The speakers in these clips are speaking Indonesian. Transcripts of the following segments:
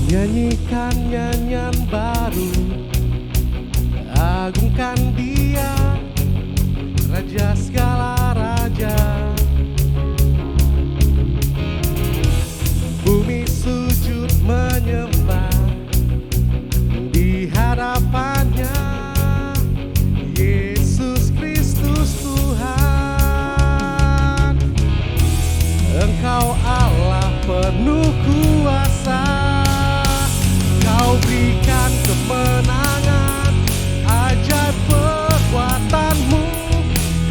Nyanyikan nyanyian baru, agungkan Dia, Raja segala raja. Bumi sujud menyembah di hadapannya, Yesus Kristus Tuhan. Engkau Allah penuh kuasa, Kau berikan kemenangan, ajaib perbuatanmu.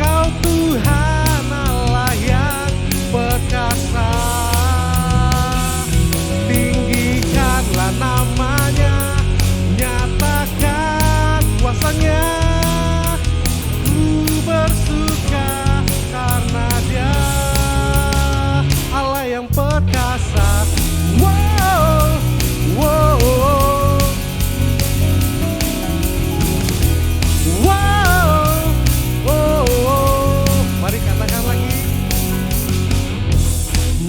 Kau Tuhan Allah yang perkasa. Tinggikanlah namanya, nyatakan kuasanya. Ku bersuka karena Dia Allah yang perkasa. Wow, wow, wow, wow. Mari katakan lagi.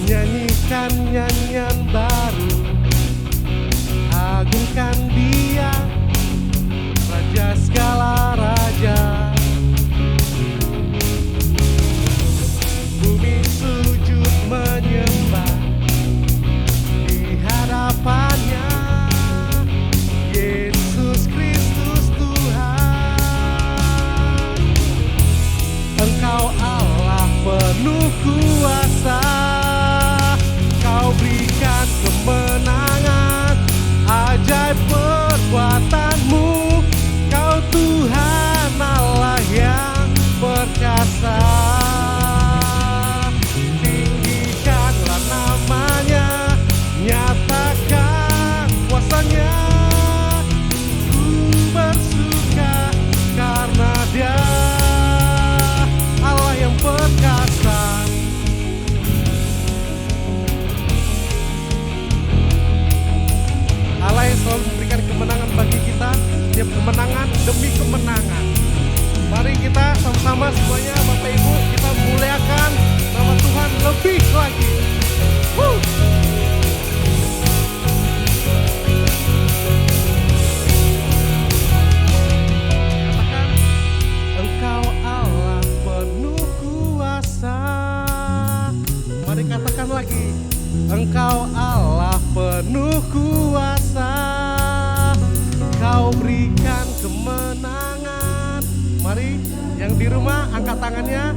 Nyanyikan nyanyian baru, agungkan Dia, Raja segala raja. Bumi sujud menyembah di hadapannya, Yesus Kristus Tuhan. Engkau Allah penuh kuasa, Kau berikan kemenangan, ajaib perbuatanmu. Kau Tuhan Allah yang perkasa. Tinggikanlah namanya, nyatakan kuasanya. Ku bersuka karena Dia Allah yang perkasa. Allah yang selalu memberikan kemenangan bagi kita, setiap kemenangan demi kemenangan. Mari kita sama-sama semuanya, Bapak Ibu, kita muliakan nama Tuhan lebih lagi. Katakan, Engkau Allah penuh kuasa. Mari katakan lagi, Engkau Allah penuh kuasa, Kau berikan kemenangan. Mari yang di rumah angkat tangannya.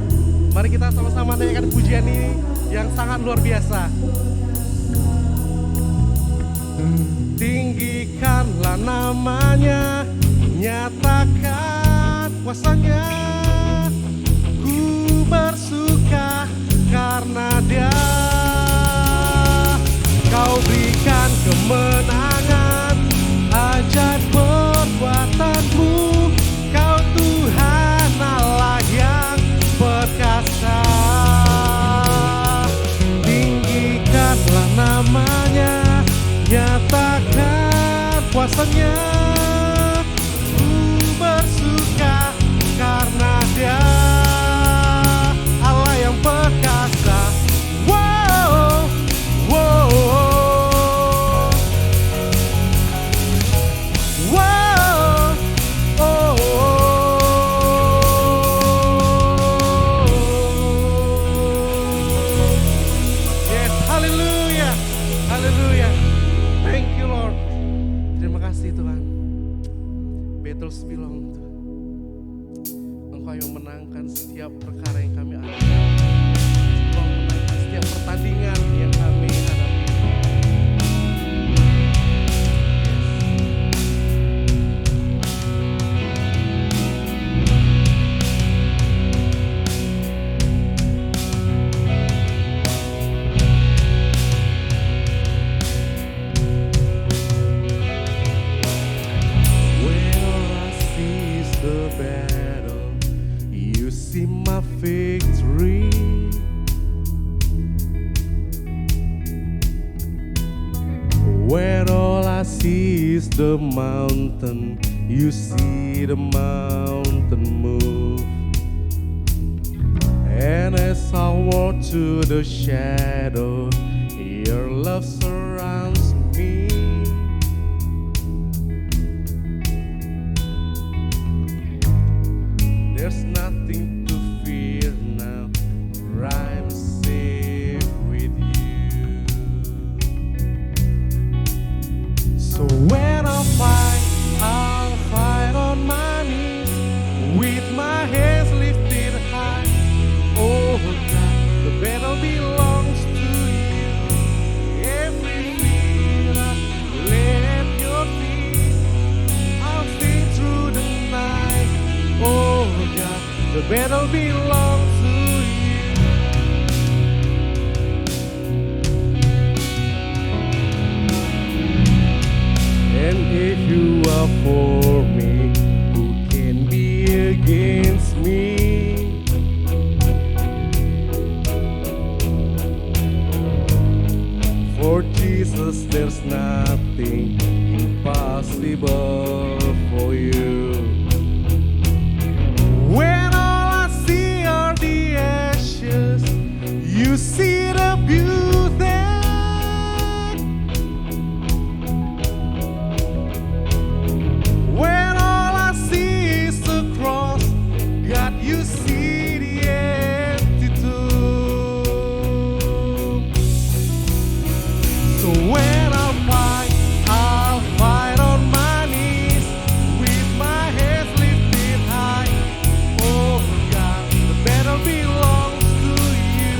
Mari kita sama-sama nyanyikan pujian ini yang sangat luar biasa. Tinggikanlah namanya, nyatakan kuasanya. Ku bersuka karena Dia. Kau berikan kemenangan, ajaib perbuatanmu. Kau Tuhan Allah yang perkasa. Tinggikanlah namanya, nyatakan kuasanya. Ku bersuka karena Dia Allah yang perkasa. Wow, wow, wow, oh, yes, haleluya, haleluya. Thank you Lord. Terima kasih Tuhan. Battles belong Tuhan. Engkau yang menangkan setiap perkara yang kami alami. Engkau menangkan setiap pertandingan yang kami hadapi. Victory. When all I see is the mountain, you see the mountain move. And as I walk through the shadow, your love surrounds me. battle belongs to you. And if you are for me, who can be against me? For Jesus, there's nothing impossible for you. When all I see are the ashes, you see the beauty. When all I see is the cross, God, you see the empty tomb. So when I'll fight on my knees with my hands lifted high. Oh God, the battle belongs to you.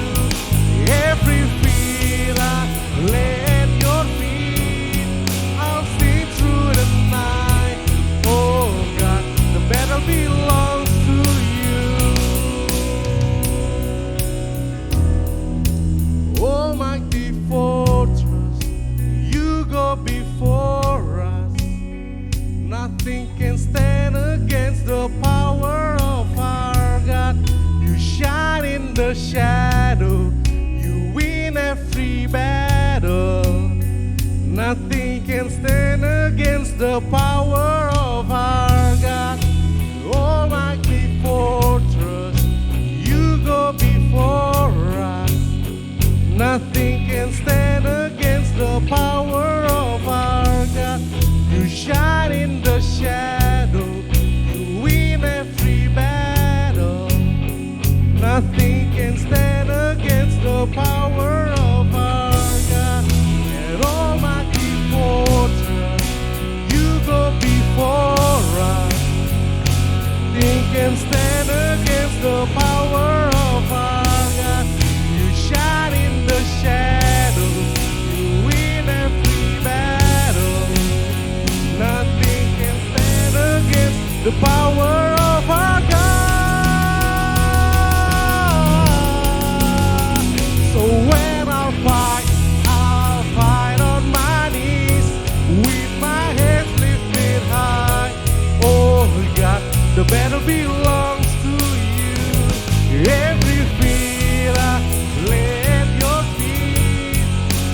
Every fear I lay at your feet, I'll sing through the night. Oh God, the battle belongs to you. Oh mighty fortress, you go before us. Nothing can stand against the power of our God. You shine in the shadow, you win every battle. Nothing can stand against the power of our God. Almighty fortress, you go before us. Nothing can stand against the power of our God. You shine in the shadow, you win every battle. Nothing can stand against the power of our God. And almighty fortress, you go before us. Nothing can stand against the power of our God. You shine in the shadow, you win every battle. Nothing can stand against the power of our God. So when I'll fight on my knees with my hands lifted high. Oh God, the battle belongs to you. Every fear I lay at your feet,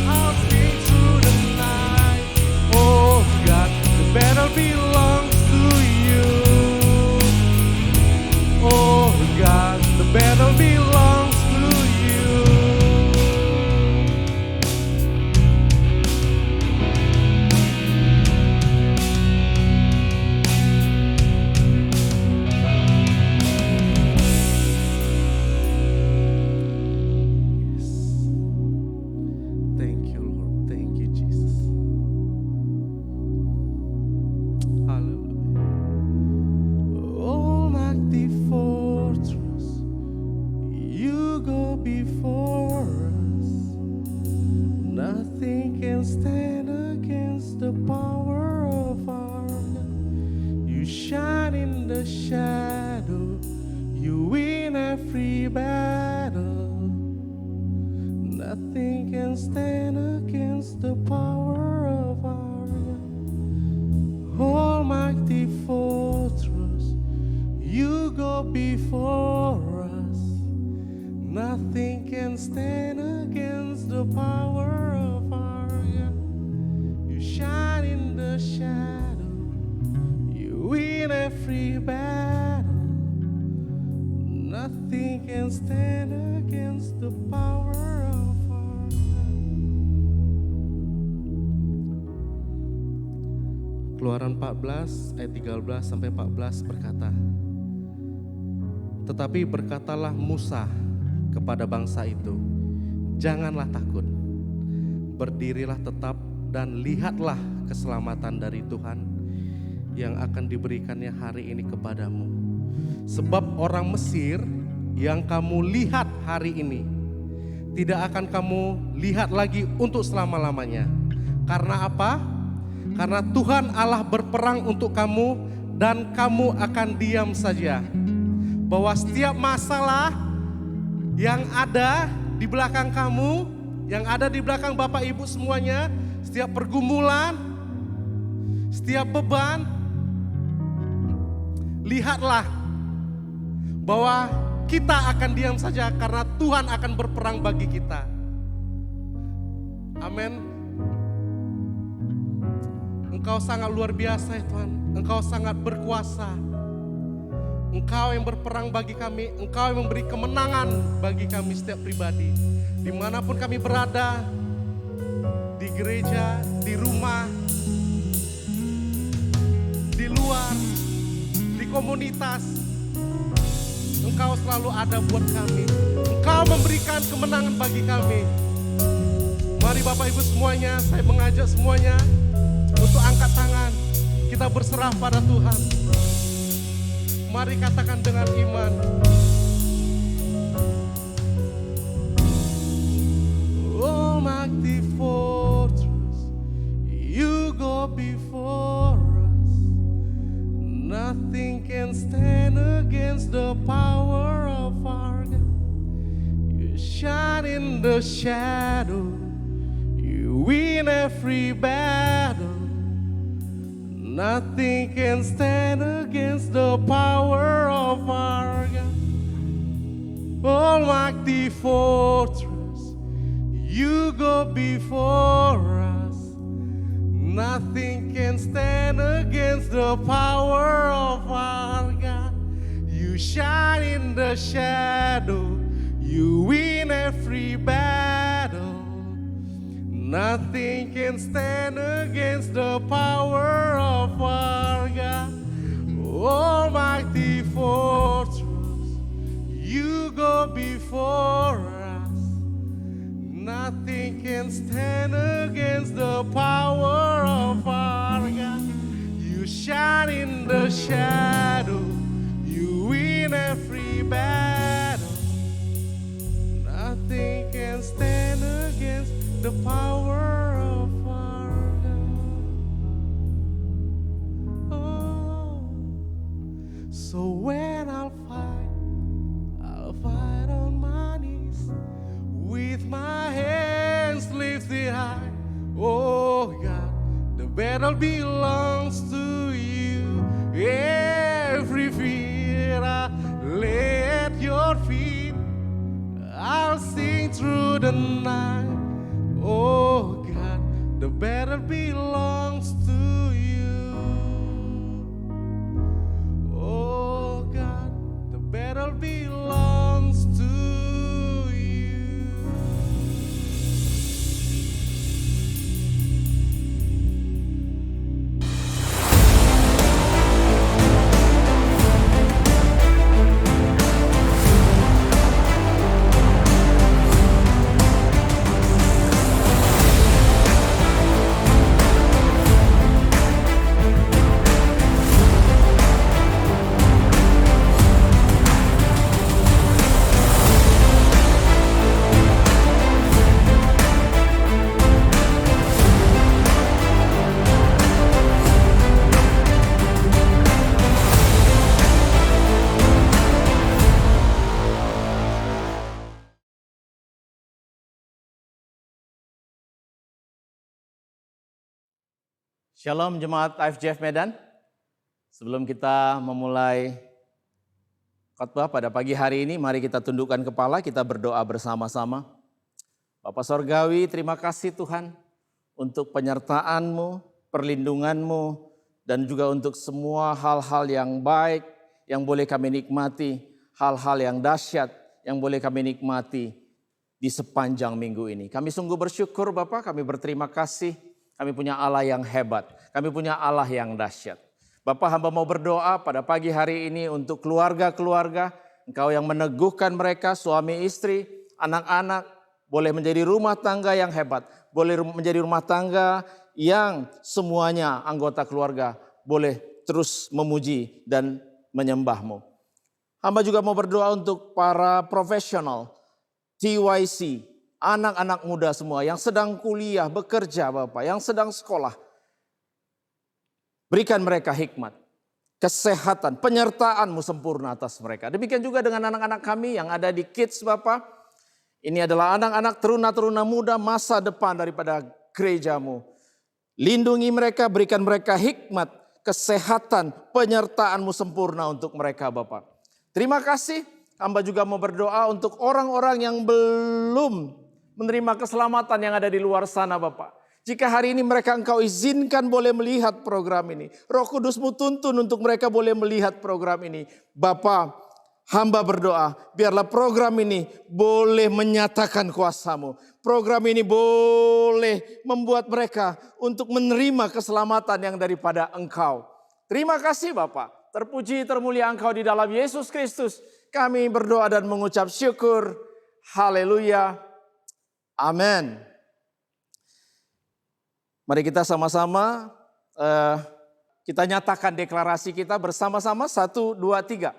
I'll sing through the night. Oh God, the battle belongs to you. Oh God, the battle belongs to you. Yes. Thank you, Lord. Thank you, Jesus. Hallelujah. Almighty fortress, you go before us. Nothing can stand against the power of our God. You shine in the shadow, you win every battle. Nothing can stand against the power of our God. Almighty fortress, you go before us. Nothing can stand against the power of our God. You shine in the shadow, you win every battle. Nothing can stand against the power of our God. Keluaran 14 ayat 13 sampai 14 berkata, tetapi berkatalah Musa kepada bangsa itu, janganlah takut, berdirilah tetap dan lihatlah keselamatan dari Tuhan yang akan diberikannya hari ini kepadamu. Sebab orang Mesir yang kamu lihat hari ini tidak akan kamu lihat lagi untuk selama-lamanya. Karena apa? Karena Tuhan Allah berperang untuk kamu dan kamu akan diam saja. bahwa setiap masalah yang ada di belakang kamu, yang ada di belakang Bapak Ibu semuanya, setiap pergumulan, setiap beban, lihatlah bahwa kita akan diam saja karena Tuhan akan berperang bagi kita. Amin. Engkau sangat luar biasa ya Tuhan, Engkau sangat berkuasa. Engkau yang berperang bagi kami, Engkau yang memberi kemenangan bagi kami setiap pribadi. Dimanapun kami berada, di gereja, di rumah, di luar, di komunitas, Engkau selalu ada buat kami. Engkau memberikan kemenangan bagi kami. Mari Bapak Ibu semuanya, saya mengajak semuanya untuk angkat tangan. Kita berserah pada Tuhan. Mari katakan dengan iman. Almighty fortress, you go before us. Nothing can stand against the power of our God. You shine in the shadow, you win every battle. Nothing can stand against the power of our God. Almighty fortress, you go before us. Nothing can stand against the power of our God. You shine in the shadow, you win every battle. Nothing can stand against the power of our God. Almighty fortress, you go before us. Nothing can stand against the power of our God. You shine in the shadow, you win every battle. Nothing can stand against the power of our God. Oh, so when I'll fight on my knees with my hands lifted high. Oh God, the battle belongs to you. Every fear I lay at your feet. I'll sing through the night. Oh God, the battle belongs to you. Oh God, the battle belongs to you. Shalom Jemaat IFJF Medan. Sebelum kita memulai khotbah pada pagi hari ini, mari kita tundukkan kepala, kita berdoa bersama-sama. Bapa Sorgawi, terima kasih Tuhan untuk penyertaan-Mu, perlindungan-Mu, dan juga untuk semua hal-hal yang baik yang boleh kami nikmati, hal-hal yang dahsyat yang boleh kami nikmati di sepanjang minggu ini. Kami sungguh bersyukur Bapa, kami berterima kasih. Kami punya Allah yang hebat, kami punya Allah yang dahsyat. Bapak, hamba mau berdoa pada pagi hari ini untuk keluarga-keluarga, Engkau yang meneguhkan mereka, suami istri, anak-anak, boleh menjadi rumah tangga yang hebat, boleh menjadi rumah tangga yang semuanya anggota keluarga boleh terus memuji dan menyembah-Mu. Hamba juga mau berdoa untuk para profesional, TYC, anak-anak muda semua yang sedang kuliah, bekerja Bapak, yang sedang sekolah. Berikan mereka hikmat, kesehatan, penyertaan-Mu sempurna atas mereka. Demikian juga dengan anak-anak kami yang ada di Kids, Bapak. Ini adalah anak-anak teruna-teruna muda masa depan daripada gereja-Mu. Lindungi mereka, berikan mereka hikmat, kesehatan, penyertaan-Mu sempurna untuk mereka, Bapak. Terima kasih, hamba juga mau berdoa untuk orang-orang yang belum menerima keselamatan yang ada di luar sana, Bapak. Jika hari ini mereka Engkau izinkan boleh melihat program ini, Roh Kudus-Mu tuntun untuk mereka boleh melihat program ini. Bapa, hamba berdoa, biarlah program ini boleh menyatakan kuasa-Mu. Program ini boleh membuat mereka untuk menerima keselamatan yang daripada Engkau. Terima kasih Bapa, terpuji termulia Engkau di dalam Yesus Kristus. Kami berdoa dan mengucap syukur. Haleluya. Amin. Mari kita sama-sama kita nyatakan deklarasi kita bersama-sama. 1, 2, 3.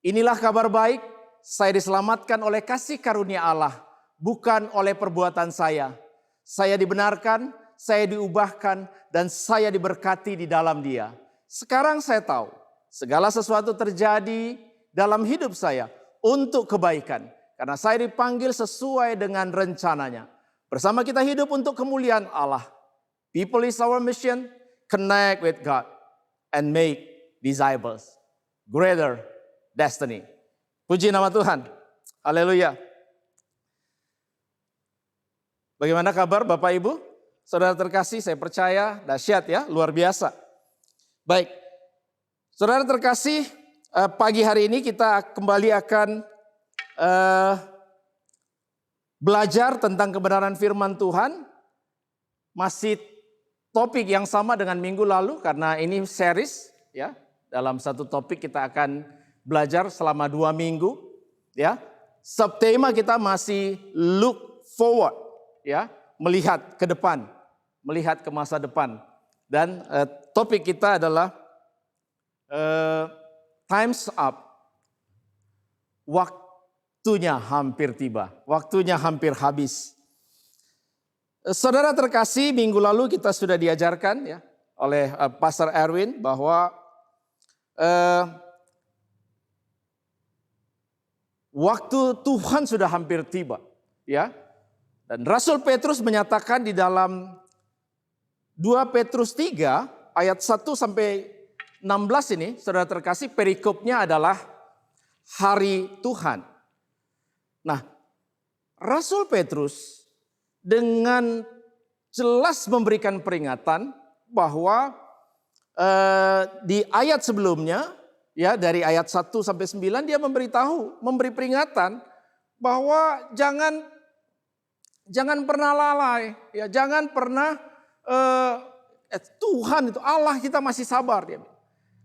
Inilah kabar baik, saya diselamatkan oleh kasih karunia Allah, bukan oleh perbuatan saya. Saya dibenarkan, saya diubahkan, dan saya diberkati di dalam Dia. Sekarang saya tahu, segala sesuatu terjadi dalam hidup saya untuk kebaikan. Karena saya dipanggil sesuai dengan rencananya. Bersama kita hidup untuk kemuliaan Allah. People is our mission. Connect with God and make disciples. Greater destiny. Puji nama Tuhan. Haleluya. Bagaimana kabar Bapak Ibu? Saudara terkasih, saya percaya dahsyat ya, luar biasa. Baik. Saudara terkasih, pagi hari ini kita kembali akan belajar tentang kebenaran firman Tuhan. Masih topik yang sama dengan minggu lalu karena ini series ya. Dalam satu topik kita akan belajar selama 2 minggu ya. Subtema kita masih look forward ya, melihat ke depan, melihat ke masa depan. Dan topik kita adalah time's up. Waktunya hampir tiba, waktunya hampir habis. Saudara terkasih, minggu lalu kita sudah diajarkan ya oleh Pastor Erwin bahwa waktu Tuhan sudah hampir tiba ya. Dan Rasul Petrus menyatakan di dalam 2 Petrus 3 ayat 1 sampai 16 ini, saudara terkasih, perikopnya adalah hari Tuhan. Nah, Rasul Petrus dengan jelas memberikan peringatan bahwa di ayat sebelumnya ya, dari ayat 1 sampai 9 dia memberi peringatan bahwa jangan pernah lalai ya, jangan pernah Tuhan itu Allah kita masih sabar dia.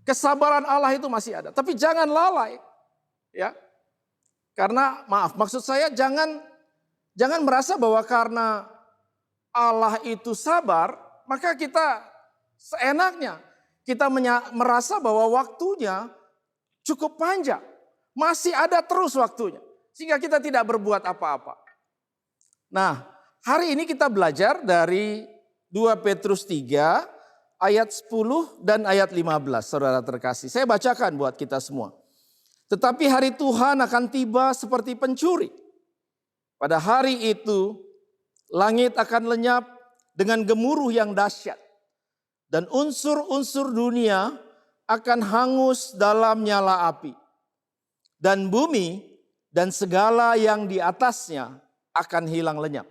Kesabaran Allah itu masih ada, tapi jangan lalai ya. Karena maksud saya jangan merasa bahwa karena Allah itu sabar, maka kita seenaknya kita merasa bahwa waktunya cukup panjang. Masih ada terus waktunya. Sehingga kita tidak berbuat apa-apa. Nah, hari ini kita belajar dari 2 Petrus 3 ayat 10 dan ayat 15. Saudara terkasih, saya bacakan buat kita semua. Tetapi hari Tuhan akan tiba seperti pencuri. Pada hari itu langit akan lenyap dengan gemuruh yang dahsyat. Dan unsur-unsur dunia akan hangus dalam nyala api. Dan bumi dan segala yang di atasnya akan hilang lenyap.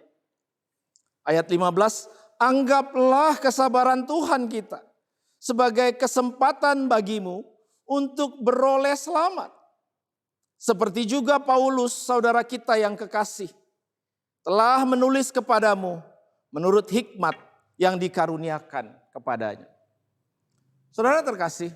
Ayat 15, anggaplah kesabaran Tuhan kita sebagai kesempatan bagimu untuk beroleh selamat. Seperti juga Paulus, saudara kita yang kekasih, telah menulis kepadamu menurut hikmat yang dikaruniakan kepadanya. Saudara terkasih,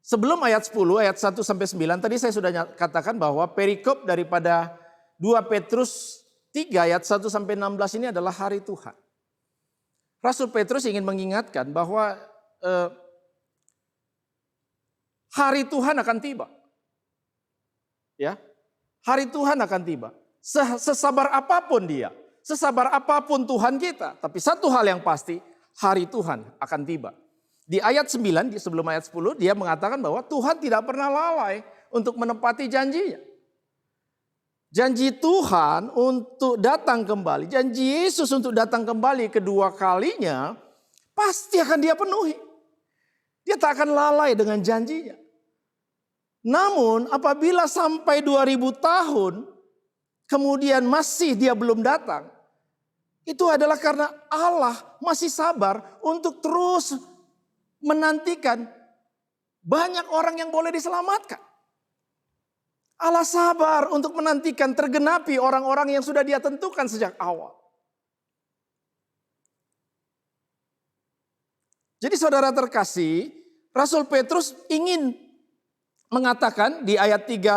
sebelum ayat 10, ayat 1 sampai 9, tadi saya sudah katakan bahwa perikop daripada 2 Petrus 3 ayat 1 sampai 16 ini adalah hari Tuhan. Rasul Petrus ingin mengingatkan bahwa hari Tuhan akan tiba. Ya, hari Tuhan akan tiba. Sesabar apapun dia, sesabar apapun Tuhan kita, tapi satu hal yang pasti, hari Tuhan akan tiba. Di ayat 9, sebelum ayat 10, dia mengatakan bahwa Tuhan tidak pernah lalai untuk menepati janjinya. Janji Tuhan untuk datang kembali, janji Yesus untuk datang kembali kedua kalinya, pasti akan dia penuhi. Dia tak akan lalai dengan janjinya. Namun apabila sampai 2000 tahun, kemudian masih dia belum datang, itu adalah karena Allah masih sabar untuk terus menantikan banyak orang yang boleh diselamatkan. Allah sabar untuk menantikan tergenapi orang-orang yang sudah dia tentukan sejak awal. Jadi saudara terkasih, Rasul Petrus ingin mengatakan di ayat 10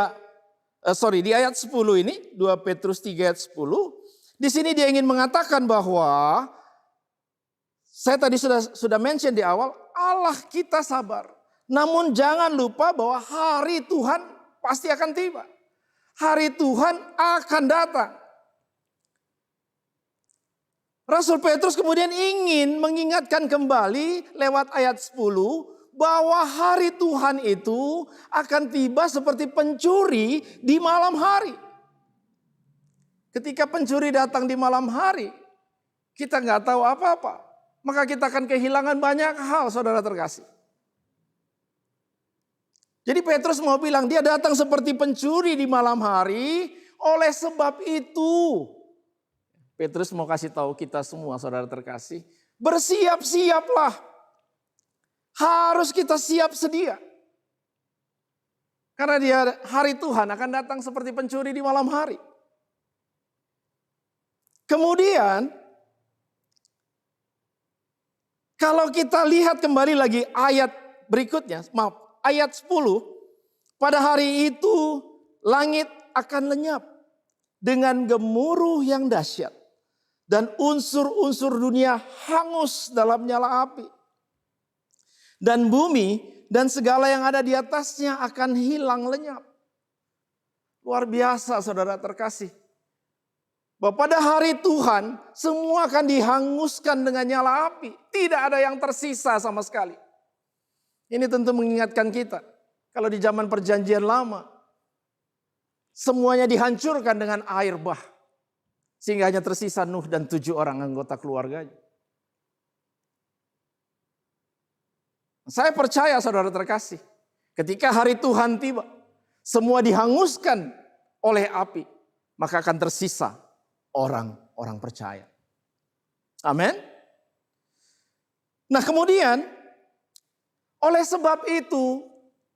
ini, 2 Petrus 3 ayat 10, di sini dia ingin mengatakan bahwa saya tadi sudah mention di awal, Allah kita sabar. Namun jangan lupa bahwa hari Tuhan pasti akan tiba. Hari Tuhan akan datang. Rasul Petrus kemudian ingin mengingatkan kembali lewat ayat 10 bahwa hari Tuhan itu akan tiba seperti pencuri di malam hari. Ketika pencuri datang di malam hari, kita nggak tahu apa-apa. Maka kita akan kehilangan banyak hal, saudara terkasih. Jadi Petrus mau bilang dia datang seperti pencuri di malam hari. Oleh sebab itu, Petrus mau kasih tahu kita semua, saudara terkasih, bersiap-siaplah. Harus kita siap sedia. Karena hari Tuhan akan datang seperti pencuri di malam hari. Kemudian, kalau kita lihat kembali lagi ayat berikutnya, ayat 10, pada hari itu langit akan lenyap dengan gemuruh yang dahsyat dan unsur-unsur dunia hangus dalam nyala api. Dan bumi dan segala yang ada di atasnya akan hilang lenyap. Luar biasa saudara terkasih. Bahwa pada hari Tuhan semua akan dihanguskan dengan nyala api. Tidak ada yang tersisa sama sekali. Ini tentu mengingatkan kita. Kalau di zaman perjanjian lama. Semuanya dihancurkan dengan air bah. Sehingga hanya tersisa Nuh dan 7 orang anggota keluarganya. Saya percaya saudara terkasih. Ketika hari Tuhan tiba. Semua dihanguskan oleh api. Maka akan tersisa orang-orang percaya. Amin. Nah kemudian, oleh sebab itu,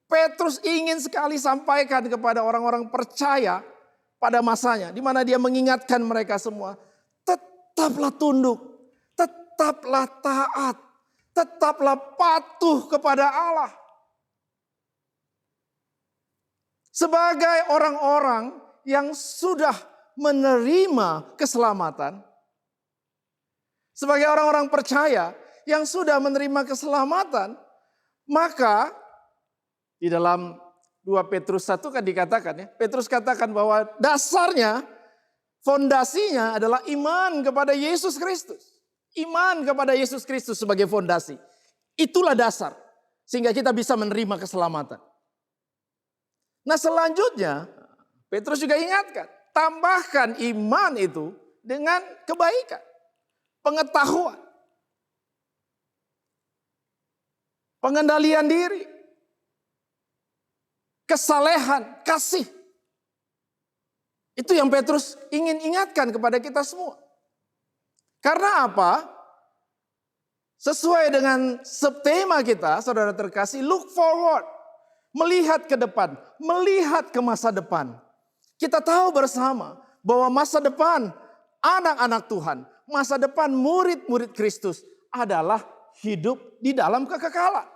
Petrus ingin sekali sampaikan kepada orang-orang percaya pada masanya. Di mana dia mengingatkan mereka semua, tetaplah tunduk, tetaplah taat, tetaplah patuh kepada Allah. Sebagai orang-orang yang sudah menerima keselamatan, sebagai orang-orang percaya yang sudah menerima keselamatan, maka di dalam 2 Petrus 1 kan dikatakan ya, Petrus katakan bahwa dasarnya, fondasinya adalah iman kepada Yesus Kristus. Iman kepada Yesus Kristus sebagai fondasi. Itulah dasar sehingga kita bisa menerima keselamatan. Nah selanjutnya Petrus juga ingatkan, tambahkan iman itu dengan kebaikan, pengetahuan, pengendalian diri, kesalehan, kasih. Itu yang Petrus ingin ingatkan kepada kita semua. Karena apa? Sesuai dengan subtema kita, saudara terkasih, look forward. Melihat ke depan, melihat ke masa depan. Kita tahu bersama bahwa masa depan anak-anak Tuhan, masa depan murid-murid Kristus adalah hidup di dalam kekekalan.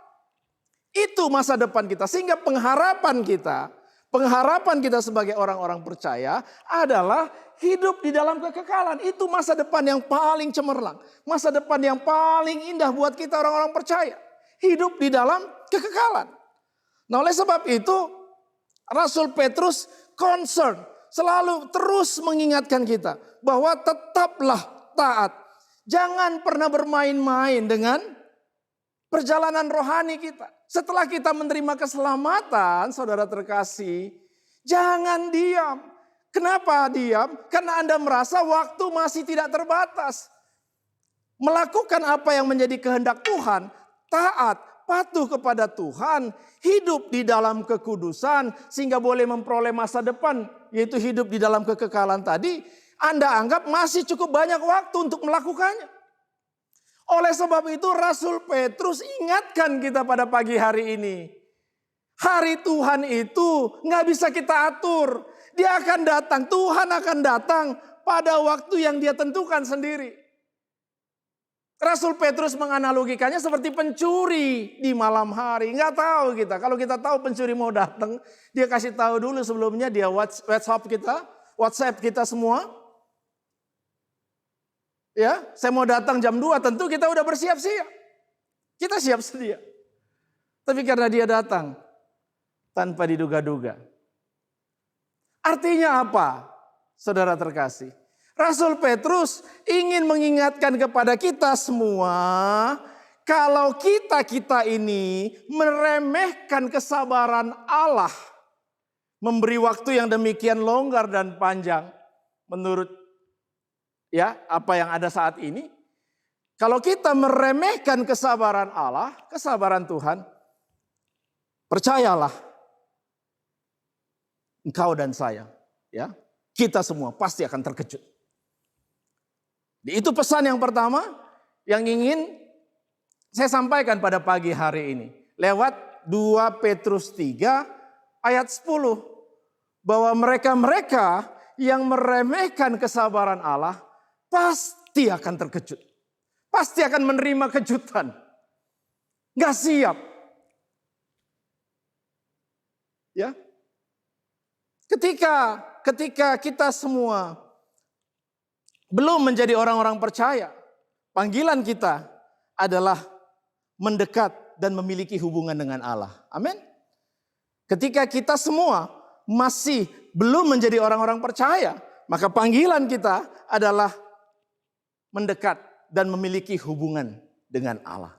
Itu masa depan kita, sehingga pengharapan kita sebagai orang-orang percaya adalah hidup di dalam kekekalan. Itu masa depan yang paling cemerlang, masa depan yang paling indah buat kita orang-orang percaya. Hidup di dalam kekekalan. Nah oleh sebab itu Rasul Petrus concern, selalu terus mengingatkan kita bahwa tetaplah taat. Jangan pernah bermain-main dengan perjalanan rohani kita. Setelah kita menerima keselamatan, saudara terkasih, jangan diam. Kenapa diam? Karena Anda merasa waktu masih tidak terbatas. Melakukan apa yang menjadi kehendak Tuhan, taat, patuh kepada Tuhan, hidup di dalam kekudusan sehingga boleh memperoleh masa depan, yaitu hidup di dalam kekekalan tadi, Anda anggap masih cukup banyak waktu untuk melakukannya. Oleh sebab itu Rasul Petrus ingatkan kita pada pagi hari ini. Hari Tuhan itu nggak bisa kita atur. Dia akan datang, Tuhan akan datang pada waktu yang dia tentukan sendiri. Rasul Petrus menganalogikannya seperti pencuri di malam hari. Nggak tahu kita. Kalau kita tahu pencuri mau datang, dia kasih tahu dulu sebelumnya, dia WhatsApp kita semua. Ya, saya mau datang jam 2, tentu kita udah bersiap-siap. Kita siap sedia. Tapi karena dia datang tanpa diduga-duga. Artinya apa, saudara terkasih? Rasul Petrus ingin mengingatkan kepada kita semua, kalau kita ini meremehkan kesabaran Allah, memberi waktu yang demikian longgar dan panjang menurut apa yang ada saat ini. Kalau kita meremehkan kesabaran Allah, kesabaran Tuhan, percayalah, engkau dan saya, kita semua pasti akan terkejut. Itu pesan yang pertama yang ingin saya sampaikan pada pagi hari ini. Lewat 2 Petrus 3 ayat 10. Bahwa mereka-mereka yang meremehkan kesabaran Allah pasti akan terkejut. Pasti akan menerima kejutan. Gak siap. Ya. Ketika kita semua belum menjadi orang-orang percaya, panggilan kita adalah mendekat dan memiliki hubungan dengan Allah. Amin. Ketika kita semua masih belum menjadi orang-orang percaya, maka panggilan kita adalah mendekat dan memiliki hubungan dengan Allah.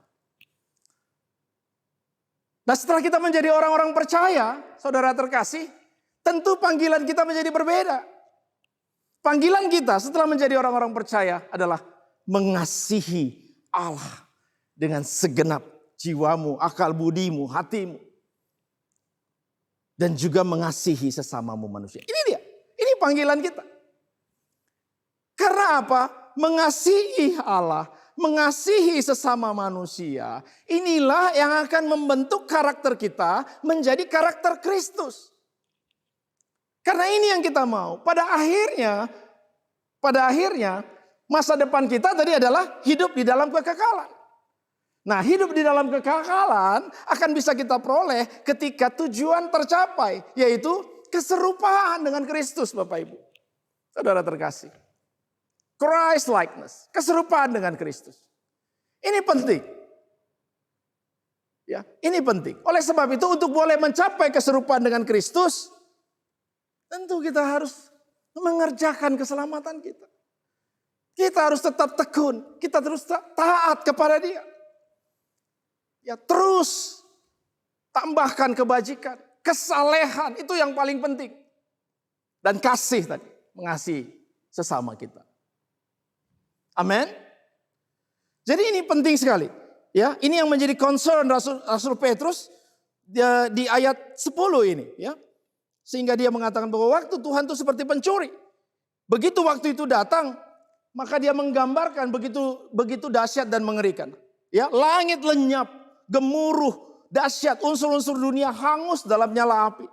Nah, setelah kita menjadi orang-orang percaya, saudara terkasih, tentu panggilan kita menjadi berbeda. Panggilan kita setelah menjadi orang-orang percaya adalah mengasihi Allah dengan segenap jiwamu, akal budimu, hatimu. Dan juga mengasihi sesamamu manusia. Ini dia, ini panggilan kita. Karena apa? Mengasihi Allah, mengasihi sesama manusia. Inilah yang akan membentuk karakter kita menjadi karakter Kristus. Karena ini yang kita mau. Pada akhirnya masa depan kita tadi adalah hidup di dalam kekekalan. Nah, hidup di dalam kekekalan akan bisa kita peroleh ketika tujuan tercapai, yaitu keserupaan dengan Kristus, Bapak Ibu. Saudara terkasih. Christ likeness, keserupaan dengan Kristus. Ini penting. Ya, ini penting. Oleh sebab itu untuk boleh mencapai keserupaan dengan Kristus, tentu kita harus mengerjakan keselamatan kita. Kita harus tetap tekun. Kita terus taat kepada Dia. Ya, terus tambahkan kebajikan, kesalehan, itu yang paling penting. Dan kasih tadi, mengasihi sesama kita. Amin. Jadi ini penting sekali. Ya, ini yang menjadi concern Rasul Petrus di ayat 10 ini, ya. Sehingga dia mengatakan bahwa waktu Tuhan itu seperti pencuri. Begitu waktu itu datang, maka dia menggambarkan begitu dahsyat dan mengerikan. Ya, langit lenyap, gemuruh, dahsyat, unsur-unsur dunia hangus dalam nyala api.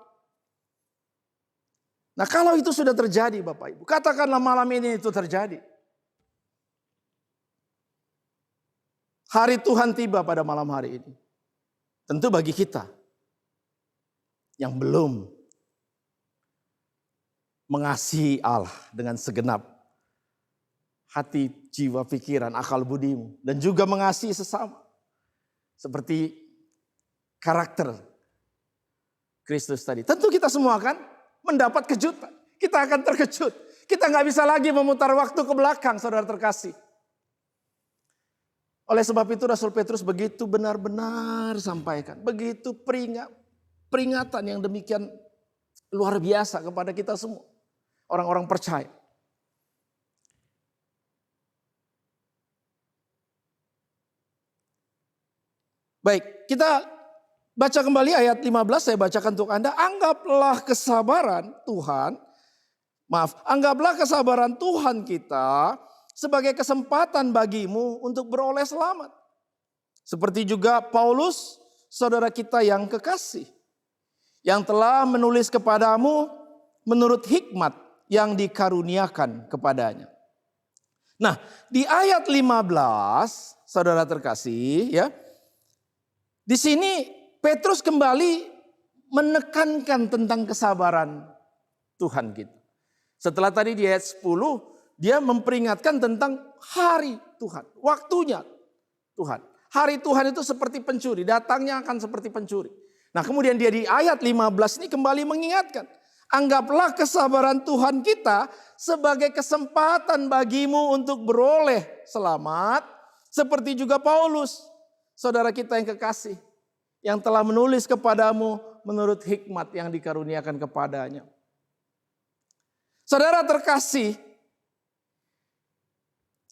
Nah, kalau itu sudah terjadi, Bapak Ibu, katakanlah malam ini itu terjadi. Hari Tuhan tiba pada malam hari ini. Tentu bagi kita yang belum mengasihi Allah dengan segenap hati, jiwa, pikiran, akal budimu. Dan juga mengasihi sesama. Seperti karakter Kristus tadi. Tentu kita semua akan mendapat kejutan. Kita akan terkejut. Kita nggak bisa lagi memutar waktu ke belakang, saudara terkasih. Oleh sebab itu Rasul Petrus begitu benar-benar sampaikan. Begitu peringatan yang demikian luar biasa kepada kita semua. Orang-orang percaya. Baik, kita baca kembali ayat 15, saya bacakan untuk Anda. Anggaplah kesabaran Tuhan kita sebagai kesempatan bagimu untuk beroleh selamat. Seperti juga Paulus, saudara kita yang kekasih, yang telah menulis kepadamu menurut hikmat yang dikaruniakan kepadanya. Nah, di ayat 15, saudara terkasih, ya. Di sini Petrus kembali menekankan tentang kesabaran Tuhan kita. Setelah tadi di ayat 10, dia memperingatkan tentang hari Tuhan, waktunya Tuhan. Hari Tuhan itu seperti pencuri, datangnya akan seperti pencuri. Nah, kemudian dia di ayat 15 ini kembali mengingatkan, anggaplah kesabaran Tuhan kita sebagai kesempatan bagimu untuk beroleh selamat, seperti juga Paulus, saudara kita yang kekasih, yang telah menulis kepadamu menurut hikmat yang dikaruniakan kepadanya. Saudara terkasih,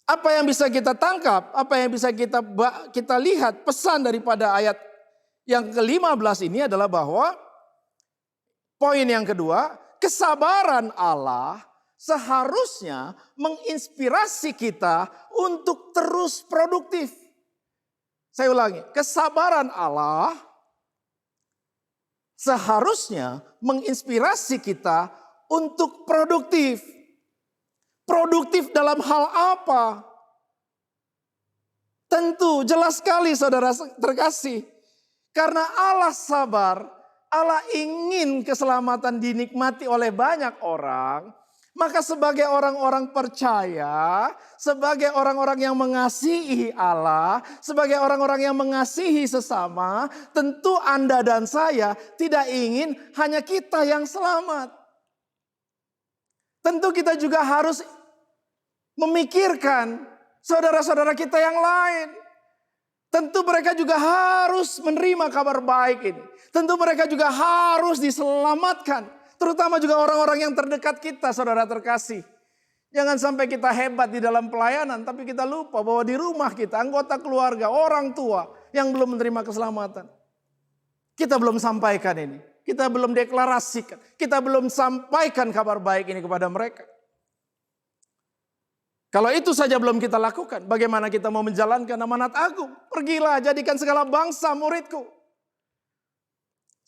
apa yang bisa kita tangkap, apa yang bisa kita lihat, pesan daripada ayat yang ke-15 ini adalah bahwa poin yang kedua, kesabaran Allah seharusnya menginspirasi kita untuk terus produktif. Saya ulangi, kesabaran Allah seharusnya menginspirasi kita untuk produktif. Produktif dalam hal apa? Tentu jelas sekali saudara terkasih. Karena Allah sabar, Allah ingin keselamatan dinikmati oleh banyak orang. Maka sebagai orang-orang percaya, sebagai orang-orang yang mengasihi Allah, sebagai orang-orang yang mengasihi sesama, tentu Anda dan saya tidak ingin hanya kita yang selamat. Tentu kita juga harus memikirkan saudara-saudara kita yang lain. Tentu mereka juga harus menerima kabar baik ini. Tentu mereka juga harus diselamatkan. Terutama juga orang-orang yang terdekat kita, saudara terkasih. Jangan sampai kita hebat di dalam pelayanan, tapi kita lupa bahwa di rumah kita, anggota keluarga, orang tua yang belum menerima keselamatan. Kita belum sampaikan ini. Kita belum deklarasikan. Kita belum sampaikan kabar baik ini kepada mereka. Kalau itu saja belum kita lakukan, bagaimana kita mau menjalankan amanat agung? Pergilah, jadikan segala bangsa muridku.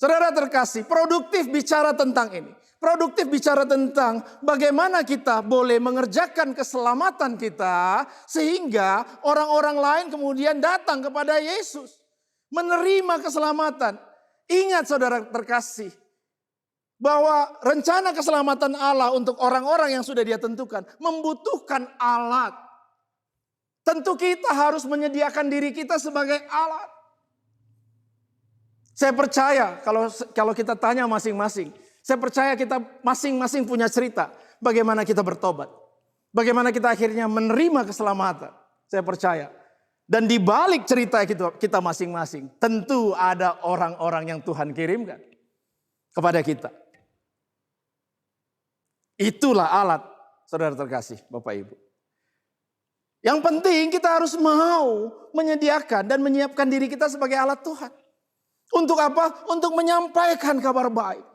Saudara terkasih, produktif bicara tentang ini. Produktif bicara tentang bagaimana kita boleh mengerjakan keselamatan kita sehingga orang-orang lain kemudian datang kepada Yesus. Menerima keselamatan. Ingat saudara terkasih, bahwa rencana keselamatan Allah untuk orang-orang yang sudah Dia tentukan membutuhkan alat. Tentu kita harus menyediakan diri kita sebagai alat. Saya percaya kalau kita tanya masing-masing, saya percaya kita masing-masing punya cerita bagaimana kita bertobat. Bagaimana kita akhirnya menerima keselamatan. Saya percaya. Dan di balik cerita kita masing-masing, tentu ada orang-orang yang Tuhan kirimkan kepada kita. Itulah alat, saudara terkasih, Bapak Ibu. Yang penting kita harus mau menyediakan dan menyiapkan diri kita sebagai alat Tuhan. Untuk apa? Untuk menyampaikan kabar baik.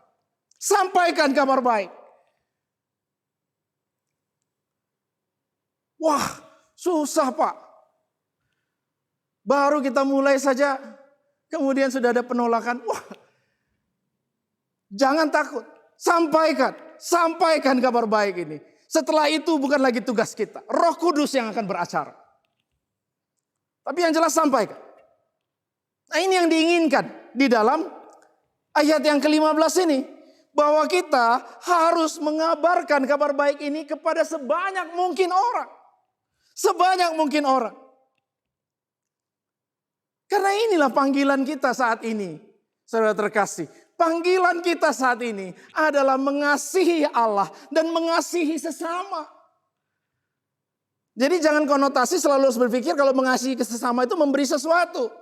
Sampaikan kabar baik. Wah, susah Pak. Baru kita mulai saja, kemudian sudah ada penolakan. Wah, jangan takut. Sampaikan kabar baik ini. Setelah itu bukan lagi tugas kita. Roh Kudus yang akan beracara. Tapi yang jelas sampaikan. Nah, ini yang diinginkan di dalam ayat yang ke-15 ini. Bahwa kita harus mengabarkan kabar baik ini kepada sebanyak mungkin orang. Sebanyak mungkin orang. Karena inilah panggilan kita saat ini. Saudara terkasih. Panggilan kita saat ini adalah mengasihi Allah dan mengasihi sesama. Jadi jangan konotasi selalu berpikir kalau mengasihi sesama itu memberi sesuatu.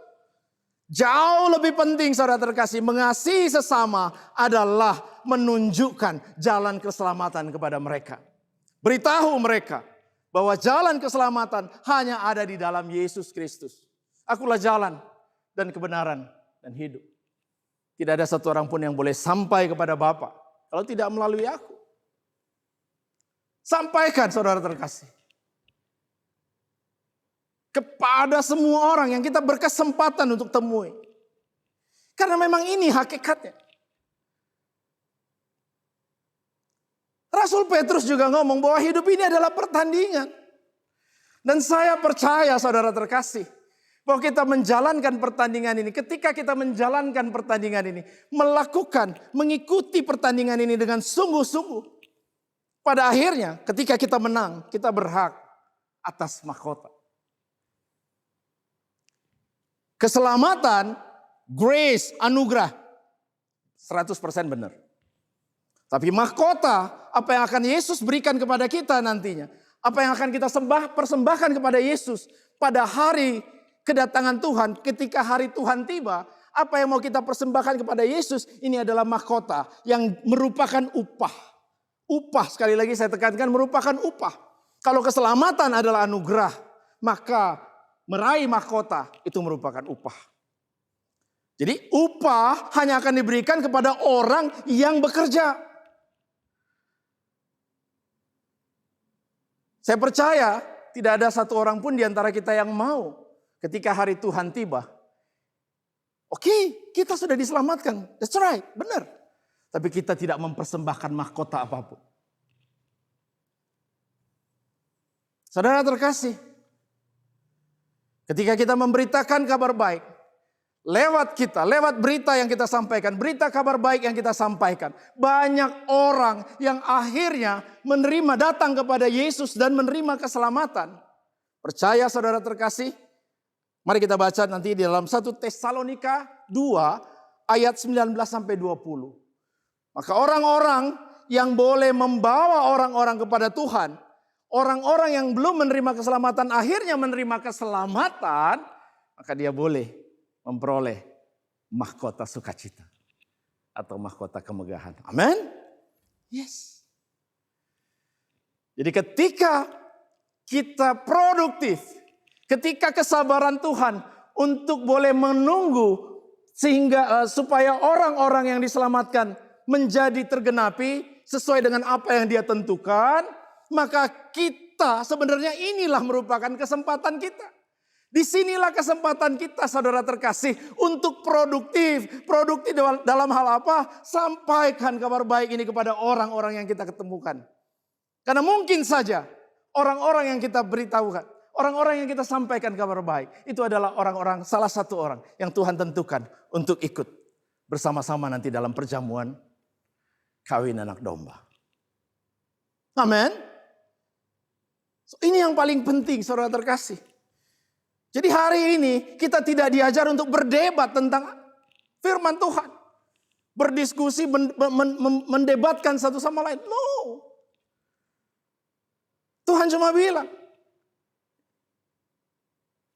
Jauh lebih penting saudara terkasih, mengasihi sesama adalah menunjukkan jalan keselamatan kepada mereka. Beritahu mereka bahwa jalan keselamatan hanya ada di dalam Yesus Kristus. Akulah jalan dan kebenaran dan hidup. Tidak ada satu orang pun yang boleh sampai kepada Bapa kalau tidak melalui aku. Sampaikan saudara terkasih. Kepada semua orang yang kita berkesempatan untuk temui. Karena memang ini hakikatnya. Rasul Petrus juga ngomong bahwa hidup ini adalah pertandingan. Dan saya percaya saudara terkasih, bahwa kita menjalankan pertandingan ini. Ketika kita menjalankan pertandingan ini, mengikuti pertandingan ini dengan sungguh-sungguh. Pada akhirnya ketika kita menang, kita berhak atas mahkota. Keselamatan, grace, anugerah, 100% benar. Tapi mahkota, apa yang akan Yesus berikan kepada kita nantinya, apa yang akan kita persembahkan kepada Yesus pada hari kedatangan Tuhan, ketika hari Tuhan tiba, apa yang mau kita persembahkan kepada Yesus, ini adalah mahkota yang merupakan upah. Upah, sekali lagi saya tekankan, merupakan upah. Kalau keselamatan adalah anugerah, maka meraih mahkota itu merupakan upah. Jadi upah hanya akan diberikan kepada orang yang bekerja. Saya percaya tidak ada satu orang pun di antara kita yang mau ketika hari Tuhan tiba. Oke, kita sudah diselamatkan. That's right, benar. Tapi kita tidak mempersembahkan mahkota apapun. Saudara terkasih, ketika kita memberitakan kabar baik, lewat berita yang kita sampaikan, berita kabar baik yang kita sampaikan, banyak orang yang akhirnya datang kepada Yesus dan menerima keselamatan. Percaya saudara terkasih? Mari kita baca nanti di dalam 1 Tesalonika 2 ayat 19 sampai 20. Maka orang-orang yang boleh membawa orang-orang kepada Tuhan, orang-orang yang belum menerima keselamatan akhirnya menerima keselamatan, maka dia boleh memperoleh mahkota sukacita atau mahkota kemegahan. Amin. Yes. Jadi ketika kita produktif, ketika kesabaran Tuhan untuk boleh menunggu sehingga supaya orang-orang yang diselamatkan menjadi tergenapi sesuai dengan apa yang dia tentukan, maka kita sebenarnya inilah merupakan kesempatan kita. Disinilah kesempatan kita saudara terkasih untuk produktif. Produktif dalam hal apa? Sampaikan kabar baik ini kepada orang-orang yang kita ketemukan. Karena mungkin saja orang-orang yang kita beritahukan, orang-orang yang kita sampaikan kabar baik, itu adalah orang-orang, salah satu orang yang Tuhan tentukan untuk ikut bersama-sama nanti dalam perjamuan kawin anak domba. Amin. So, ini yang paling penting saudara terkasih. Jadi hari ini kita tidak diajar untuk berdebat tentang firman Tuhan. Berdiskusi, mendebatkan satu sama lain. No. Tuhan cuma bilang,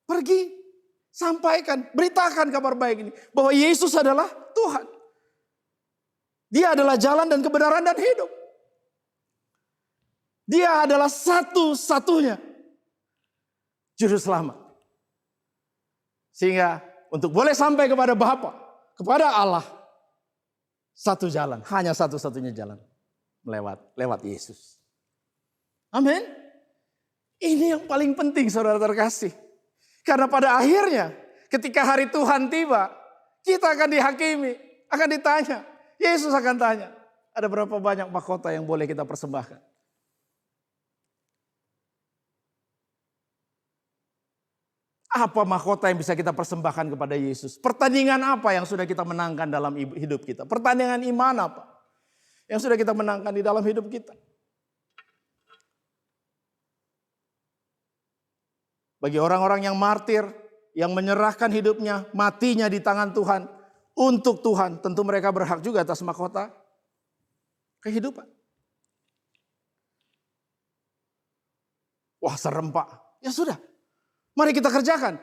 pergi, sampaikan, beritakan kabar baik ini. Bahwa Yesus adalah Tuhan. Dia adalah jalan dan kebenaran dan hidup. Dia adalah satu-satunya juru selamat. Sehingga untuk boleh sampai kepada Bapa, kepada Allah, satu jalan, hanya satu-satunya jalan, lewat Yesus. Amin. Ini yang paling penting saudara terkasih. Karena pada akhirnya ketika hari Tuhan tiba, kita akan dihakimi, akan ditanya. Yesus akan tanya, ada berapa banyak mahkota yang boleh kita persembahkan? Apa mahkota yang bisa kita persembahkan kepada Yesus? Pertandingan apa yang sudah kita menangkan dalam hidup kita? Pertandingan iman apa yang sudah kita menangkan di dalam hidup kita? Bagi orang-orang yang martir, yang menyerahkan hidupnya, matinya di tangan Tuhan, untuk Tuhan, tentu mereka berhak juga atas mahkota kehidupan. Wah serem Pak. Ya sudah, mari kita kerjakan.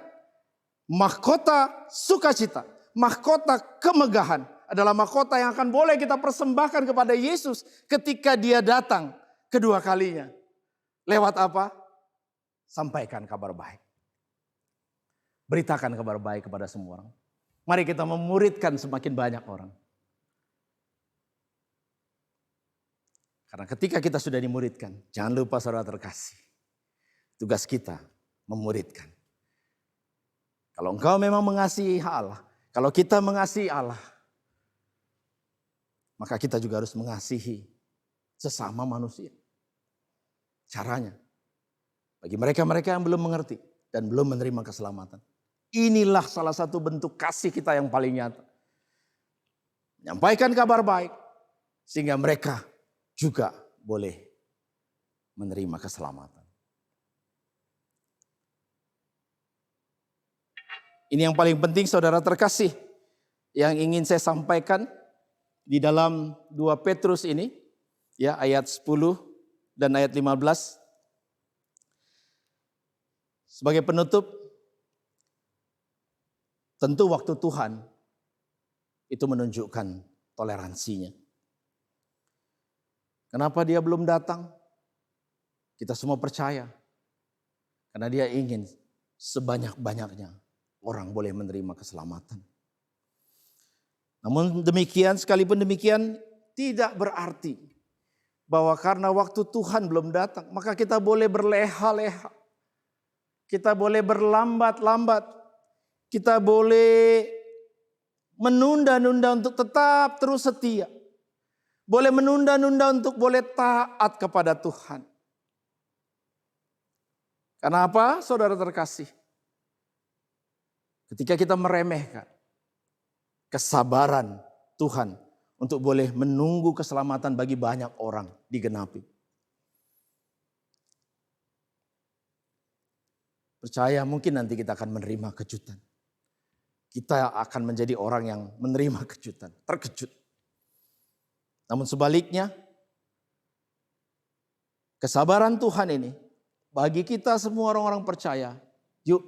Mahkota sukacita, mahkota kemegahan adalah mahkota yang akan boleh kita persembahkan kepada Yesus ketika dia datang kedua kalinya. Lewat apa? Sampaikan kabar baik. Beritakan kabar baik kepada semua orang. Mari kita memuridkan semakin banyak orang. Karena ketika kita sudah dimuridkan, jangan lupa saudara terkasih. Tugas kita memuridkan. Kalau engkau memang mengasihi Allah, kalau kita mengasihi Allah, maka kita juga harus mengasihi sesama manusia. Caranya, bagi mereka-mereka yang belum mengerti dan belum menerima keselamatan. Inilah salah satu bentuk kasih kita yang paling nyata. Menyampaikan kabar baik, sehingga mereka juga boleh menerima keselamatan. Ini yang paling penting saudara terkasih. Yang ingin saya sampaikan di dalam 2 Petrus ini. Ya, ayat 10 dan ayat 15. Sebagai penutup, tentu waktu Tuhan itu menunjukkan toleransinya. Kenapa dia belum datang? Kita semua percaya. Karena dia ingin sebanyak-banyaknya orang boleh menerima keselamatan. Namun demikian, sekalipun demikian, tidak berarti bahwa karena waktu Tuhan belum datang, maka kita boleh berleha-leha. Kita boleh berlambat-lambat. Kita boleh menunda-nunda untuk tetap terus setia. Boleh menunda-nunda untuk boleh taat kepada Tuhan. Karena apa, saudara terkasih? Ketika kita meremehkan kesabaran Tuhan untuk boleh menunggu keselamatan bagi banyak orang digenapi. Percaya mungkin nanti kita akan menerima kejutan. Kita akan menjadi orang yang menerima kejutan, terkejut. Namun sebaliknya, kesabaran Tuhan ini bagi kita semua orang-orang percaya, yuk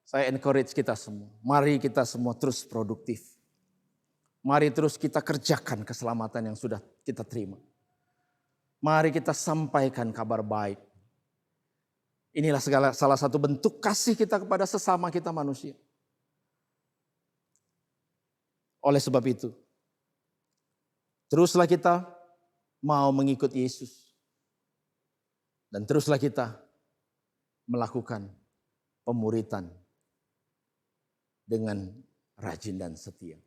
saya encourage kita semua. Mari kita semua terus produktif. Mari terus kita kerjakan keselamatan yang sudah kita terima. Mari kita sampaikan kabar baik. Inilah salah satu bentuk kasih kita kepada sesama kita manusia. Oleh sebab itu, teruslah kita mau mengikut Yesus. Dan teruslah kita melakukan pemuritan dengan rajin dan setia.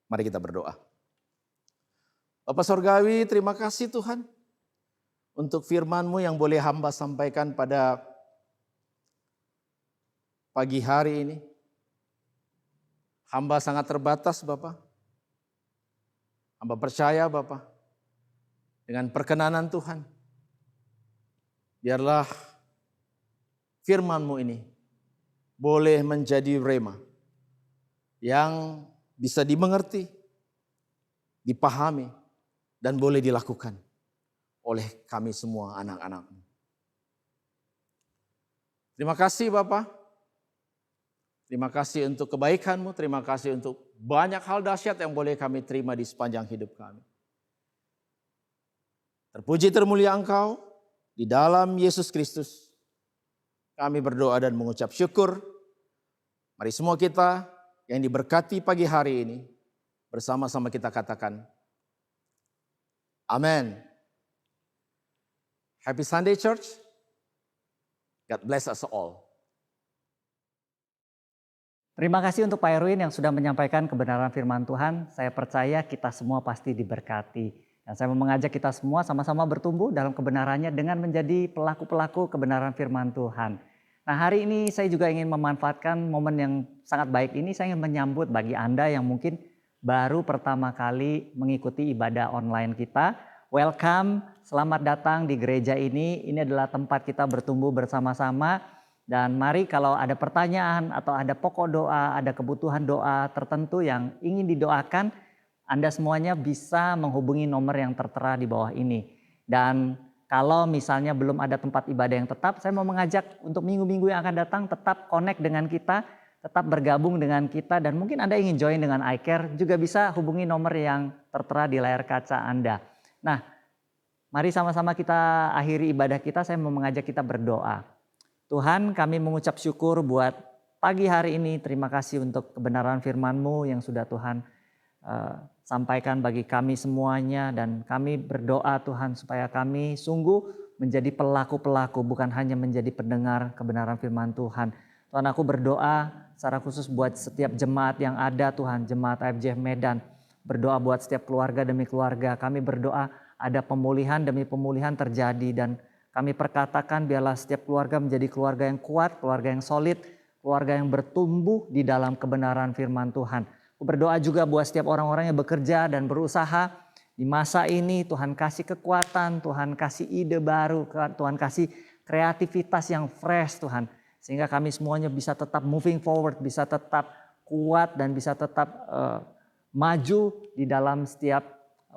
Mari kita berdoa. Bapa Sorgawi, terima kasih Tuhan untuk firman-Mu yang boleh hamba sampaikan pada pagi hari ini. Hamba sangat terbatas Bapa. Hamba percaya Bapa, dengan perkenanan Tuhan, biarlah firman-Mu ini boleh menjadi rema yang bisa dimengerti, dipahami, dan boleh dilakukan oleh kami semua anak-anak-Mu. Terima kasih Bapak. Terima kasih untuk kebaikan-Mu, terima kasih untuk banyak hal dahsyat yang boleh kami terima di sepanjang hidup kami. Terpuji termulia Engkau di dalam Yesus Kristus. Kami berdoa dan mengucap syukur. Mari semua kita yang diberkati pagi hari ini bersama-sama kita katakan amin. Happy Sunday Church. God bless us all. Terima kasih untuk Pak Erwin yang sudah menyampaikan kebenaran firman Tuhan. Saya percaya kita semua pasti diberkati. Dan saya mau mengajak kita semua sama-sama bertumbuh dalam kebenarannya dengan menjadi pelaku-pelaku kebenaran firman Tuhan. Nah, hari ini saya juga ingin memanfaatkan momen yang sangat baik ini. Saya ingin menyambut bagi Anda yang mungkin baru pertama kali mengikuti ibadah online kita. Welcome, selamat datang di gereja ini. Ini adalah tempat kita bertumbuh bersama-sama. Dan mari kalau ada pertanyaan atau ada pokok doa, ada kebutuhan doa tertentu yang ingin didoakan, Anda semuanya bisa menghubungi nomor yang tertera di bawah ini. Dan kalau misalnya belum ada tempat ibadah yang tetap, saya mau mengajak untuk minggu-minggu yang akan datang tetap connect dengan kita, tetap bergabung dengan kita, dan mungkin Anda ingin join dengan iCare, juga bisa hubungi nomor yang tertera di layar kaca Anda. Nah, mari sama-sama kita akhiri ibadah kita, saya mau mengajak kita berdoa. Tuhan, kami mengucap syukur buat pagi hari ini, terima kasih untuk kebenaran firman-Mu yang sudah Tuhan sampaikan bagi kami semuanya, dan kami berdoa Tuhan supaya kami sungguh menjadi pelaku-pelaku, bukan hanya menjadi pendengar kebenaran firman Tuhan. Tuhan, aku berdoa secara khusus buat setiap jemaat yang ada Tuhan, jemaat IFJF Medan, berdoa buat setiap keluarga demi keluarga. Kami berdoa ada pemulihan demi pemulihan terjadi, dan kami perkatakan biarlah setiap keluarga menjadi keluarga yang kuat, keluarga yang solid, keluarga yang bertumbuh di dalam kebenaran firman Tuhan. Aku berdoa juga buat setiap orang-orang yang bekerja dan berusaha di masa ini. Tuhan kasih kekuatan, Tuhan kasih ide baru, Tuhan kasih kreativitas yang fresh Tuhan. Sehingga kami semuanya bisa tetap moving forward, bisa tetap kuat dan bisa tetap maju di dalam setiap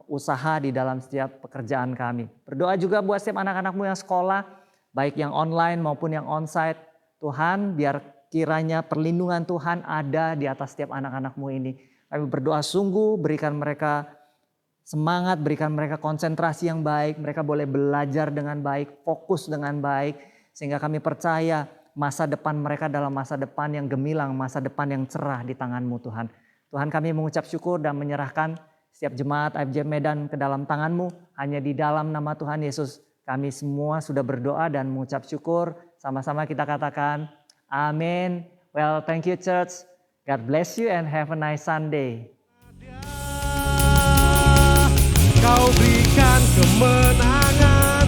usaha, di dalam setiap pekerjaan kami. Berdoa juga buat setiap anak-anak-Mu yang sekolah, baik yang online maupun yang onsite. Tuhan, biar kiranya perlindungan Tuhan ada di atas setiap anak-anak-Mu ini. Kami berdoa sungguh berikan mereka semangat, berikan mereka konsentrasi yang baik. Mereka boleh belajar dengan baik, fokus dengan baik. Sehingga kami percaya masa depan mereka adalah masa depan yang gemilang, masa depan yang cerah di tangan-Mu Tuhan. Tuhan, kami mengucap syukur dan menyerahkan setiap jemaat IFJF Medan ke dalam tangan-Mu. Hanya di dalam nama Tuhan Yesus kami semua sudah berdoa dan mengucap syukur. Sama-sama kita katakan amin. Well, thank you church. God bless you and have a nice Sunday. Kau berikan kemenangan,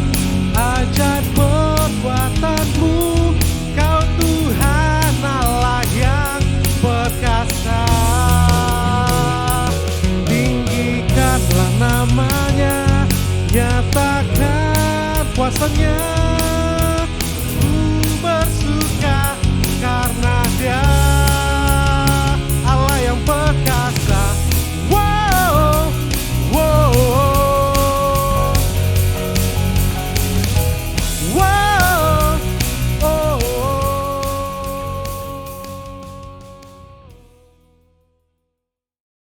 ajaib perbuatan-Mu. Kau Tuhan Allah yang perkasa. Tinggikanlah namanya, nyatakan kuasa-Nya.